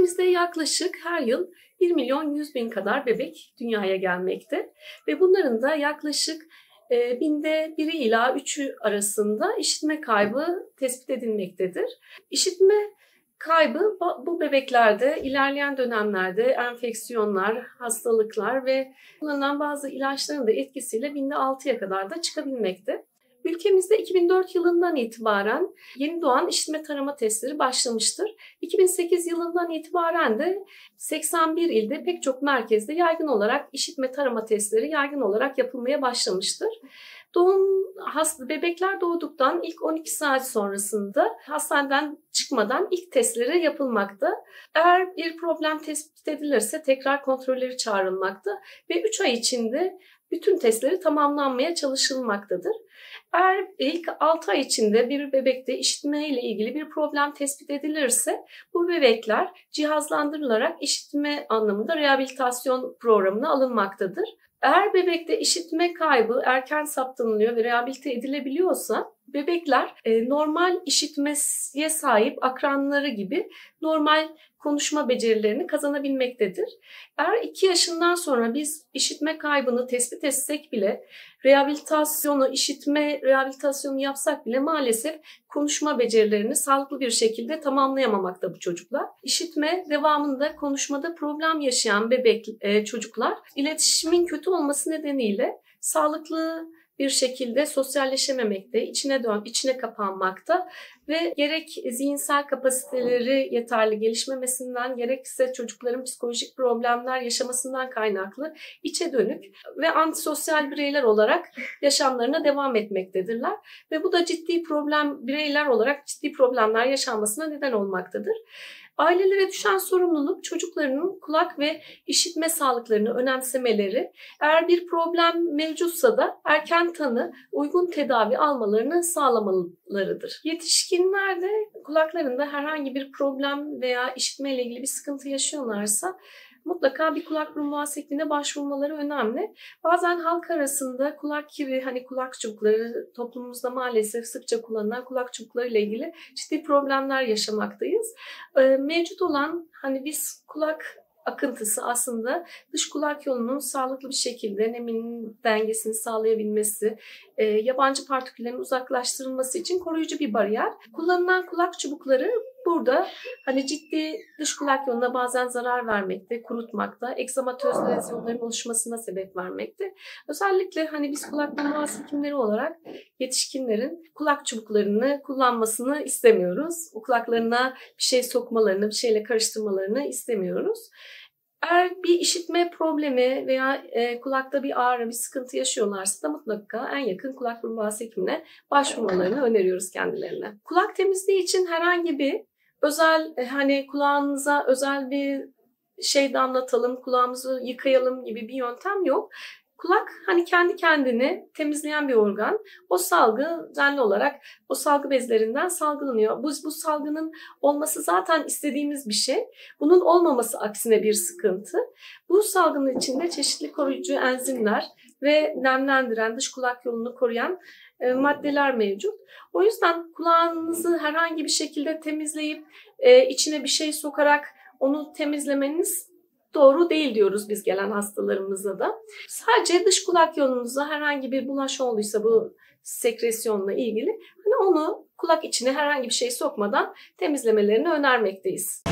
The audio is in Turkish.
Ülkemizde yaklaşık her yıl 1 milyon 100 bin kadar bebek dünyaya gelmekte ve bunların da yaklaşık binde biri ila üçü arasında işitme kaybı tespit edilmektedir. İşitme kaybı bu bebeklerde ilerleyen dönemlerde enfeksiyonlar, hastalıklar ve kullanılan bazı ilaçların da etkisiyle binde 6'ya kadar da çıkabilmekte. Ülkemizde 2004 yılından itibaren yeni doğan işitme tarama testleri başlamıştır. 2008 yılından itibaren de 81 ilde pek çok merkezde yaygın olarak işitme tarama testleri yaygın olarak yapılmaya başlamıştır. Bebekler doğduktan ilk 12 saat sonrasında hastaneden çıkmadan ilk testleri yapılmakta. Eğer bir problem tespit edilirse tekrar kontrolleri çağrılmakta ve 3 ay içinde bütün testleri tamamlanmaya çalışılmaktadır. Eğer ilk 6 ay içinde bir bebekte işitme ile ilgili bir problem tespit edilirse bu bebekler cihazlandırılarak işitme anlamında rehabilitasyon programına alınmaktadır. Eğer bebekte işitme kaybı erken saptanılıyor ve rehabilite edilebiliyorsa bebekler normal işitmeye sahip akranları gibi normal konuşma becerilerini kazanabilmektedir. Eğer 2 yaşından sonra biz işitme kaybını tespit etsek bile işitme rehabilitasyonu yapsak bile maalesef konuşma becerilerini sağlıklı bir şekilde tamamlayamamakta bu çocuklar. İşitme devamında konuşmada problem yaşayan çocuklar iletişimin kötü olması nedeniyle sağlıklı bir şekilde sosyalleşememekte, içine kapanmakta ve gerek zihinsel kapasiteleri yeterli gelişmemesinden gerekse çocukların psikolojik problemler yaşamasından kaynaklı içe dönük ve antisosyal bireyler olarak yaşamlarına devam etmektedirler. Ve bu da bireyler olarak ciddi problemler yaşanmasına neden olmaktadır. Ailelere düşen sorumluluk çocuklarının kulak ve işitme sağlıklarını önemsemeleri, eğer bir problem mevcutsa da erken tanı, uygun tedavi almalarını sağlamalarıdır. Yetişkinler de kulaklarında herhangi bir problem veya işitme ile ilgili bir sıkıntı yaşıyorlarsa mutlaka bir kulak burun boğaz hekimine başvurmaları önemli. Bazen halk arasında kulak kiri, kulak çubukları toplumumuzda maalesef sıkça kullanılan kulak çubukları ile ilgili ciddi problemler yaşamaktayız. Mevcut olan biz kulak akıntısı aslında dış kulak yolunun sağlıklı bir şekilde neminin dengesini sağlayabilmesi, yabancı partiküllerin uzaklaştırılması için koruyucu bir bariyer. Kullanılan kulak çubukları burada ciddi dış kulak yoluna bazen zarar vermekte, kurutmakta, egzamatöz lezyonların oluşmasına sebep vermekte. Özellikle biz kulak burun boğaz hekimleri olarak yetişkinlerin kulak çubuklarını kullanmasını istemiyoruz. O kulaklarına bir şey sokmalarını, bir şeyle karıştırmalarını istemiyoruz. Eğer bir işitme problemi veya kulakta bir ağrı, bir sıkıntı yaşıyorlarsa da mutlaka en yakın kulak burun boğaz hekimine başvurmalarını öneriyoruz kendilerine. Kulak temizliği için herhangi bir özel kulağınıza özel bir şey damlatalım, kulağımızı yıkayalım gibi bir yöntem yok. Kulak kendi kendini temizleyen bir organ. O salgı düzenli olarak o salgı bezlerinden salgılanıyor. Bu salgının olması zaten istediğimiz bir şey. Bunun olmaması aksine bir sıkıntı. Bu salgının içinde çeşitli koruyucu enzimler ve nemlendiren, dış kulak yolunu koruyan maddeler mevcut. O yüzden kulağınızı herhangi bir şekilde temizleyip içine bir şey sokarak onu temizlemeniz doğru değil diyoruz biz gelen hastalarımıza da. Sadece dış kulak yolunuza herhangi bir bulaş olduysa bu sekresyonla ilgili onu kulak içine herhangi bir şey sokmadan temizlemelerini önermekteyiz.